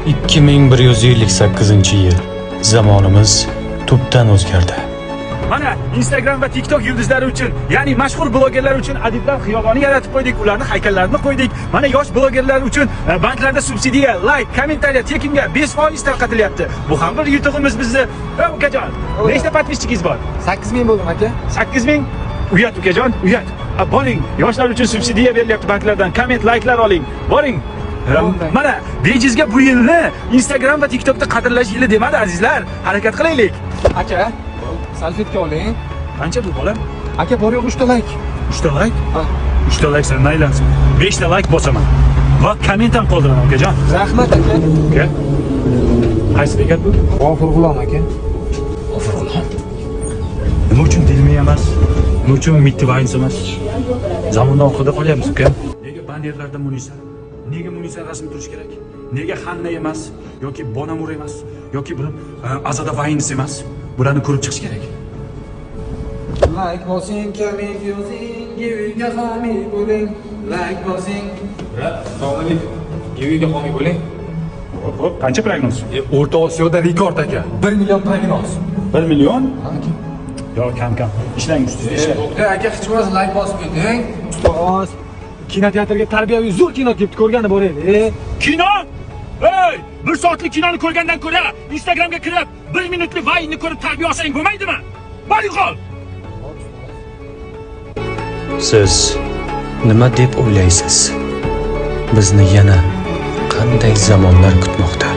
2158-yil. Zamonimiz tubdan o'zgardi. Mana Instagram va TikTok yulduzlari uchun, ya'ni mashhur blogerlar uchun adiblar xiyoboni yaratib qo'ydik, ularning haykallarini qo'ydik. Mana yosh blogerlar uchun banklarda subsidiya, like, kommentariya tekinga 5% tarqatilyapti. Bu ham bir yutug'imiz bizni. Ukajon, nechta podpischikingiz bor? 8000 bo'ldim aka. 8000? Uyat ukajon, uyat. Boring, yoshlar uchun subsidiya berilyapti banklardan. Komment, like'lar oling. Boring. Mana bejizga bu yilni Instagram va TikTokda qadrlash yili demadi azizlar. Harakat qilaylik. Aka, salfetka oling. Qancha bu bolam? Aka, bor yo'q 3 ta like. 3 ta like? Ha. 3 ta like sen aylansin. 5 ta like bosaman. Va komment ham qoldiraman ukajon. Rahmat aka. Uka. Qaysi bekat bu? G'ofur G'ulom aka. G'ofurg'ulom. Nima uchun dilmi emas? Nima uchun Mittivaynс emas? Zamondan orqada qolyapmiz uka. Nega bannerlarda Munisa? Nega Munisa rasmi turish kerak? Nega Hanna emas yoki Bonamur emas yoki bir Azada Vayns emas? Bularni ko'rib chiqish kerak. Like bosing, comment yozing, giviga homiy bo'ling. Like bosing. Assalomu giviga homiy bo'ling. Hop, qancha prognoz? O'rta Osiyoda rekord aka. 1 million prognoz. 1 million? Aka. Yo, kam. Ishlang ustida, ishlang. To'xta aka, hech bo'lmasa like bosib keting. Ustoz, kinoteatrga tarbiyaviy zo'r kino kelibdi, ko'rgani boraylik. Kino? Hey! 1 soatlik kinoni ko'rgandan ko'ra Instagramga kirib 1 minutlik vaynni ko'rib tarbiya olsang bo'lmaydimi? Boring qol. Siz nima deb o'ylaysiz? Bizni yana qanday zamonlar kutmoqda?